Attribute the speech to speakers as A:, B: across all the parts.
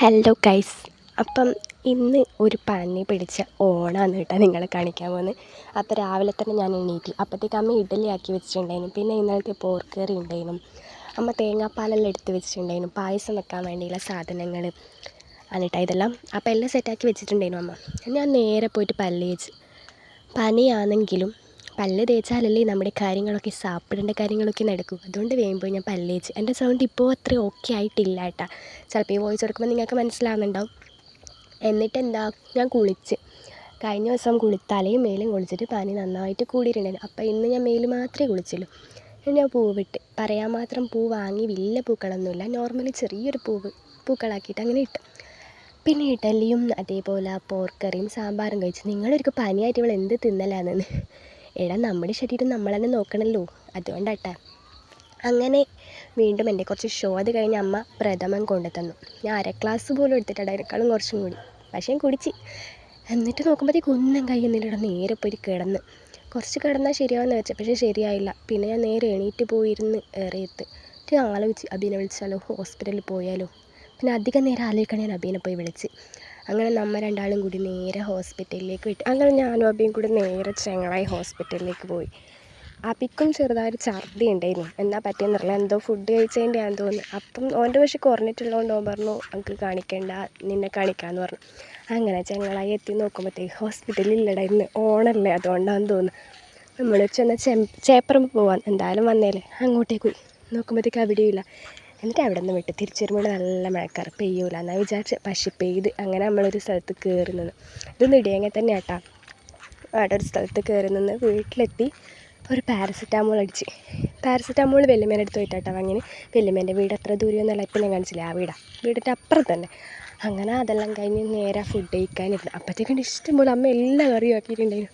A: Hello guys, അപ്പം ഇന്ന് ഒരു പനി പിടിച്ച ഓണാന്ന് കേട്ടോ നിങ്ങളെ കാണിക്കാൻ പോകുന്നത്. അപ്പോൾ രാവിലെ തന്നെ ഞാൻ എണീറ്റ് അപ്പോഴത്തേക്ക് അമ്മ ഇഡ്ഡലി ആക്കി വെച്ചിട്ടുണ്ടായിരുന്നു. പിന്നെ ഇന്നലത്തെ പോർക്ക് കറി ഉണ്ടായിരുന്നു. അമ്മ തേങ്ങാപ്പാലെല്ലാം എടുത്ത് വെച്ചിട്ടുണ്ടായിരുന്നു, പായസം വെക്കാൻ വേണ്ടിയുള്ള സാധനങ്ങൾ എന്നിട്ടാ ഇതെല്ലാം. അപ്പോൾ എല്ലാം സെറ്റാക്കി വെച്ചിട്ടുണ്ടായിരുന്നു അമ്മ. ഞാൻ നേരെ പോയിട്ട് പല്ല് തേച്ച്. പനിയാണെങ്കിലും പല്ല് തേച്ചാലല്ലേ നമ്മുടെ കാര്യങ്ങളൊക്കെ സാപ്പിടേണ്ട കാര്യങ്ങളൊക്കെ നടക്കും. അതുകൊണ്ട് വേഗം പോയി ഞാൻ പല്ല് തേച്ച്. എൻ്റെ സൗണ്ട് ഇപ്പോൾ അത്ര ഓക്കെ ആയിട്ടില്ല കേട്ടോ. ചിലപ്പോൾ ഈ വോയിസ് എടുക്കുമ്പോൾ നിങ്ങൾക്ക് മനസ്സിലാവുന്നുണ്ടാവും. എന്നിട്ടെന്താ, ഞാൻ കുളിച്ച് കഴിഞ്ഞ ദിവസം തലയും മേലും കുളിച്ചിട്ട് പനി നന്നായിട്ട് കൂടിയിട്ടുണ്ടായിരുന്നു. അപ്പോൾ ഇന്ന് ഞാൻ മേല് മാത്രമേ കുളിച്ചുള്ളൂ. ഞാൻ പൂവിട്ട് പറയാൻ മാത്രം പൂ വാങ്ങി, വലിയ പൂക്കളൊന്നുമില്ല, നോർമലി ചെറിയൊരു പൂക്കളാക്കിയിട്ട് അങ്ങനെ ഇട്ടു. പിന്നെ ഇഡലിയും അതേപോലെ പോർക്കറിയും സാമ്പാറും കഴിച്ചു. നിങ്ങളൊരിക്കൽ പനിയായിട്ട് ഇവൾ എന്ത് തിന്നലാണെന്ന്. എടാ, നമ്മുടെ ശരീരം നമ്മൾ തന്നെ നോക്കണമല്ലോ, അതുകൊണ്ടാട്ടാ. അങ്ങനെ വീണ്ടും എൻ്റെ കുറച്ച് ഷോ അത് കഴിഞ്ഞ് അമ്മ പ്രഥമൻ കൊണ്ടു തന്നു. ഞാൻ അര ഗ്ലാസ് പോലും എടുത്തിട്ടാണ്, അതിനേക്കാളും കുറച്ചും കൂടി. പക്ഷേ ഞാൻ കുടിച്ച്. എന്നിട്ട് നോക്കുമ്പോഴത്തേക്ക് ഒന്നും കഴിയുന്നില്ല. നേരെ പോയി കിടന്ന് കുറച്ച് കിടന്നാൽ ശരിയാവുമെന്ന് വെച്ചാൽ, പക്ഷേ ശരിയായില്ല. പിന്നെ ഞാൻ നേരെ എണീറ്റ് പോയിരുന്ന് ഏറിയത്ത് ആലോചിച്ച് അബീനെ വിളിച്ചാലോ, ഹോസ്പിറ്റലിൽ പോയാലോ. പിന്നെ അധികം നേരം ആലോചിക്കണേ ഞാൻ അബീനെ പോയി വിളിച്ച്. അങ്ങനെ നമ്മൾ രണ്ടാളും കൂടി നേരെ ഹോസ്പിറ്റലിലേക്ക് വിട്ടു. അങ്ങനെ ഞാനും അബിയും കൂടി നേരെ ചെങ്ങളായി ഹോസ്പിറ്റലിലേക്ക് പോയി. അബിക്കും ചെറുതായൊരു ഛർദി ഉണ്ടായിരുന്നു. എന്താ പറ്റിയെന്നറിയില്ല, എന്തോ ഫുഡ് കഴിച്ചതിൻ്റെ ആണെന്ന് തോന്നുന്നു. അപ്പം ഓൻ്റെ പക്ഷേ കുറഞ്ഞിട്ടുള്ളതുകൊണ്ട് ഓൻ പറഞ്ഞു നമുക്ക് കാണിക്കേണ്ട, നിന്നെ കാണിക്കാമെന്ന് പറഞ്ഞു. അങ്ങനെ ചെങ്ങളായി എത്തി നോക്കുമ്പോഴത്തേക്ക് ഹോസ്പിറ്റലിൽ ഇല്ലടായിരുന്നു. ഓണല്ലേ, അതുകൊണ്ടാണെന്ന് തോന്നുന്നു. നമ്മൾ ചെന്ന ചേപ്പറമ്പ് പോവാൻ, എന്തായാലും വന്നേലേ, അങ്ങോട്ടേക്ക് പോയി നോക്കുമ്പോഴത്തേക്ക് അവിടെയില്ല. എന്നിട്ട് അവിടെ നിന്ന് വിട്ട് തിരിച്ചു വരുമ്പോൾ നല്ല മഴക്കാറ്, പെയ്യൂല എന്നാൽ വിചാരിച്ച്, പക്ഷേ പെയ്ത്. അങ്ങനെ നമ്മളൊരു സ്ഥലത്ത് കയറി നിന്ന്, ഇതൊന്നും ഇടിയങ്ങനെ തന്നെ കേട്ടാ. അവിടെ ഒരു സ്ഥലത്ത് കയറി നിന്ന് വീട്ടിലെത്തി ഒരു പാരസെറ്റാമോൾ അടിച്ച്. പാരസെറ്റാമോൾ വല്യമ്മേൻ്റെ അടുത്ത് പോയിട്ടാട്ടോ വാങ്ങിന്. വല്യമ്മേൻ്റെ വീട് അത്ര ദൂരമൊന്നുമല്ല, ഇപ്പം ഞാൻ കാണിച്ചില്ല, ആ വീടിൻ്റെ അപ്പുറം തന്നെ. അങ്ങനെ അതെല്ലാം കഴിഞ്ഞ് നേരെ ഫുഡ് കഴിക്കാനിരുന്നു. അപ്പോഴത്തേക്കും ഇഷ്ടംപോലെ അമ്മ എല്ലാ കറിയും ആക്കിയിട്ടുണ്ടായിരുന്നു.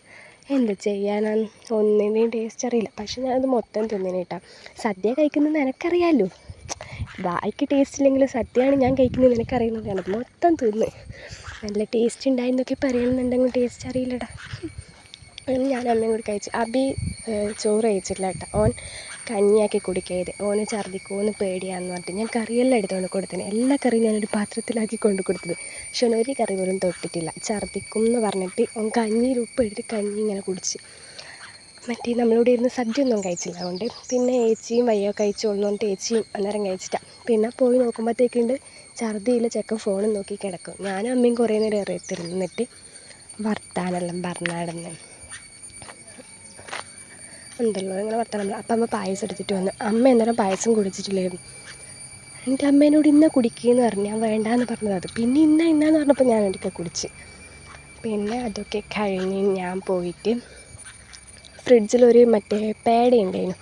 A: എന്ത് ചെയ്യാനാണ്, ഒന്നിൻ്റെയും ടേസ്റ്റ് അറിയില്ല. പക്ഷേ ഞാനത് മൊത്തം തിന്നിന് കേട്ടോ. സദ്യ കഴിക്കുന്നത് എനിക്കറിയാമല്ലോ, വായിക്ക് ടേസ്റ്റ് ഇല്ലെങ്കിൽ സദ്യയാണ് ഞാൻ കഴിക്കുന്നത് എനിക്കറിയുന്നത്. ഞാനത് മൊത്തം തിന്ന്. നല്ല ടേസ്റ്റ് ഉണ്ടായെന്നൊക്കെ പറയുന്നുണ്ടെങ്കിൽ ടേസ്റ്റ് അറിയില്ലടാ. ഞാൻ അമ്മയും കൂടി കഴിച്ചു. അബി ചോറ് കഴിച്ചില്ല കേട്ടോ. ഓൻ കഞ്ഞിയാക്കി കുടിക്കരുത്, ഓന് ഛർദ്ദിക്കുമെന്ന് പേടിയാണെന്ന് പറഞ്ഞിട്ട് ഞാൻ കറിയെല്ലാം എടുത്തുകൊണ്ട് കൊടുത്തത്. എല്ലാ കറിയും ഞാനൊരു പാത്രത്തിലാക്കി കൊണ്ട് കൊടുത്തത്. പക്ഷെ ഒരു കറി പോലും തൊട്ടിട്ടില്ല. ഛർദ്ദിക്കും എന്ന് പറഞ്ഞിട്ട് ഓൻ കഞ്ഞിയിൽ ഉപ്പ് എടുത്തിട്ട് കഞ്ഞി ഇങ്ങനെ കുടിച്ച്. മറ്റേ നമ്മളിവിടെ ഇരുന്ന് സദ്യ ഒന്നും കഴിച്ചില്ല. അതുകൊണ്ട് പിന്നെ ഏച്ചിയും വയ്യോ കഴിച്ചോളൂ എന്നിട്ട് ഏച്ചിയും അന്നേരം കഴിച്ചിട്ടാണ്. പിന്നെ പോയി നോക്കുമ്പോഴത്തേക്കുണ്ട് ഛർദിയിൽ ചെക്കൻ ഫോണും നോക്കി കിടക്കും. ഞാനും അമ്മയും കുറേ നേരം അറിയത്തിരുന്നിട്ട് വർത്താനെല്ലാം പറഞ്ഞാടുന്നു. എന്തല്ലോ നിങ്ങളെ വർത്താനം. അപ്പം അമ്മ പായസം എടുത്തിട്ട് വന്നു. അമ്മ അന്നേരം പായസം കുടിച്ചിട്ടില്ലായിരുന്നു. എൻ്റെ അമ്മേനോട് ഇന്ന കുടിക്കുകയെന്ന് പറഞ്ഞു, ഞാൻ വേണ്ടാന്ന് പറഞ്ഞത്. അത് പിന്നെ ഇന്നാന്ന് പറഞ്ഞപ്പോൾ ഞാൻ ഒരിക്കൽ കുടിച്ച്. പിന്നെ അതൊക്കെ കഴിഞ്ഞ് ഞാൻ പോയിട്ട് ഫ്രിഡ്ജിലൊരു മറ്റേ പേട ഉണ്ടായിരുന്നു.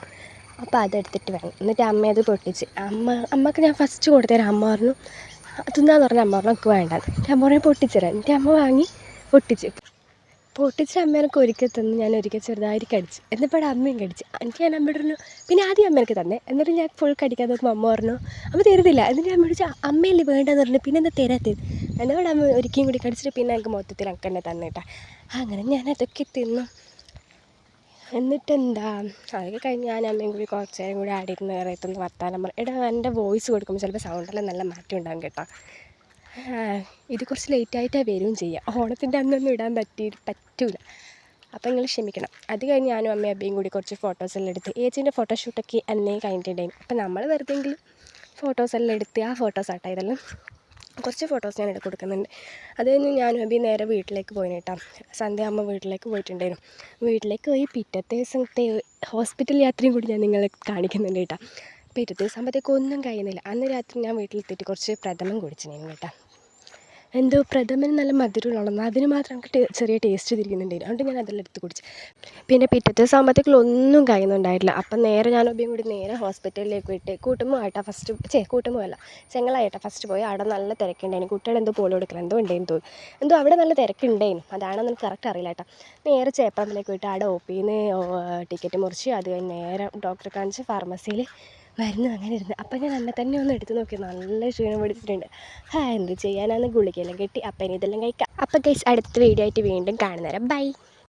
A: അപ്പോൾ അതെടുത്തിട്ട് വേണം. എന്നിട്ട് അമ്മ അത് പൊട്ടിച്ച്. അമ്മക്ക് ഞാൻ ഫസ്റ്റ് കൊടുത്തരാം. അമ്മ പറഞ്ഞു തിന്നാന്ന് പറഞ്ഞാൽ അമ്മ പറഞ്ഞു എനിക്ക് വേണ്ട. എൻ്റെ അമ്മ പറഞ്ഞു പൊട്ടിച്ചുതരാം. എൻ്റെ അമ്മ വാങ്ങി പൊട്ടിച്ച് അമ്മേനൊക്കെ ഒരിക്കൽ തന്നു. ഞാൻ ഒരിക്കൽ ചെറുതായിട്ട് കടിച്ച്. എന്നിപ്പോൾ അമ്മയും കടിച്ച്. എനിക്ക് ഞാൻ അമ്മയോട് പറഞ്ഞു, പിന്നെ ആദ്യം അമ്മ എനിക്ക് തന്നെ. എന്നിട്ട് ഞാൻ ഫുൾ കടിക്കാൻ നോക്കുമ്പോൾ അമ്മ പറഞ്ഞു അമ്മ തരുന്നില്ല. എന്നിട്ട് അമ്മയോട് ചോദിച്ചാൽ അമ്മയല്ലേ വേണ്ടെന്ന് പറഞ്ഞു, പിന്നെ എന്താ തരാത്തത്. എന്നോട് അമ്മ ഒരിക്കലും കൂടി കടിച്ചിട്ട് പിന്നെ എനിക്ക് മൊത്തത്തിൽ എനിക്ക് തന്നെ തന്നിട്ടാ. അങ്ങനെ ഞാൻ അതൊക്കെ തിന്നു. എന്നിട്ടെന്താ, അതൊക്കെ കഴിഞ്ഞ് ഞാൻ അമ്മയും കൂടി കുറച്ച് നേരം കൂടി ആടിയിരുന്ന് കയറിയെത്തുന്ന വർത്താനം പറഞ്ഞു. എടാ, എൻ്റെ വോയിസ് കൊടുക്കുമ്പോൾ ചിലപ്പോൾ സൗണ്ടെല്ലാം നല്ല മാറ്റം ഉണ്ടാകും കേട്ടോ. ഇത് കുറച്ച് ലേറ്റായിട്ടാണ് വരികയും ചെയ്യുക. ഓണത്തിൻ്റെ അന്നൊന്നും ഇടാൻ പറ്റില്ല. അപ്പോൾ നിങ്ങൾ ക്ഷമിക്കണം. അത് കഴിഞ്ഞ് ഞാനും അമ്മയും അബിയും കൂടി കുറച്ച് ഫോട്ടോസെല്ലാം എടുത്ത്. ഏച്ചീൻ്റെ ഫോട്ടോഷൂട്ടൊക്കെ അന്നേ കഴിഞ്ഞിട്ടുണ്ടായിരുന്നു. അപ്പോൾ നമ്മൾ വെറുതെയെങ്കിലും ഫോട്ടോസെല്ലാം എടുത്ത് ആ ഫോട്ടോസാട്ടോ ഇതെല്ലാം. കുറച്ച് ഫോട്ടോസ് ഞാൻ എടുത്ത് കൊടുക്കുന്നുണ്ട്. അത് കഴിഞ്ഞ് ഞാനും അബി നേരെ വീട്ടിലേക്ക് പോയിന് കേട്ടോ. സന്ധ്യ അമ്മ വീട്ടിലേക്ക് പോയിട്ടുണ്ടായിരുന്നു. വീട്ടിലേക്ക് പോയി പിറ്റത്തെ ദിവസത്തെ ഹോസ്പിറ്റൽ യാത്രയും കൂടി ഞാൻ നിങ്ങളെ കാണിക്കുന്നുണ്ട് കേട്ടോ. പിറ്റത്തെ ദിവസം ആകുമ്പോഴത്തേക്കും ഒന്നും കഴിയുന്നില്ല. അന്ന് രാത്രി ഞാൻ വീട്ടിലെത്തിയിട്ട് കുറച്ച് പ്രഥമൻ കുടിച്ചിരുന്നു കേട്ടോ. എന്തോ പ്രഥമൻ നല്ല മധുരമുള്ളതാണ്, അതിന് മാത്രം എനിക്ക് ചെറിയ ടേസ്റ്റ് തിരിക്കുന്നുണ്ടായിരുന്നു. അതുകൊണ്ട് ഞാൻ അതെല്ലാം എടുത്ത് കുടിച്ച്. പിന്നെ പിറ്റത്തെ ദിവസം ആകുമ്പോഴത്തേക്കും ഒന്നും കഴിയുന്നുണ്ടായിട്ടില്ല. അപ്പം നേരെ ഞാൻ ഒബിയും കൂടി നേരെ ഹോസ്പിറ്റലിലേക്ക് വിട്ട്. കൂട്ടുമ്പോൾ ഫസ്റ്റ് കൂട്ടുമ്പോഴല്ല ചെങ്ങളായിട്ടാണ് ഫസ്റ്റ് പോയി. അവിടെ നല്ല തിരക്കുണ്ടായിരുന്നു. കുട്ടികൾ എന്തോ പോലും എടുക്കണം എന്തോ ഉണ്ടായിരുന്നു തോന്നുന്നു. എന്തോ അവിടെ നല്ല തിരക്കുണ്ടായിരുന്നു, അതാണെന്ന് എനിക്ക് കറക്റ്റ് അറിയില്ല കേട്ടോ. നേരെ ചേപ്പറമ്പിലേക്ക് വിട്ട് അവിടെ ഒപിന്ന് ടിക്കറ്റ് മുറിച്ച് അത് കഴിഞ്ഞ് നേരെ ഡോക്ടറെ കാണിച്ച് ഫാർമസിയിൽ മരുന്ന് അങ്ങനെ ഇരുന്ന്. അപ്പം ഞാൻ എന്നെ തന്നെ ഒന്ന് എടുത്ത് നോക്കി, നല്ല ക്ഷീണം പിടിച്ചിട്ടുണ്ട്. എന്ത് ചെയ്യാനാണ്, ഗുളികയെല്ലാം കെട്ടി. അപ്പം ഇനി ഇതെല്ലാം കഴിക്കാം. അപ്പം ഗൈസ്, അടുത്ത വീഡിയോ ആയിട്ട് വീണ്ടും കാണുന്നേരം ബൈ.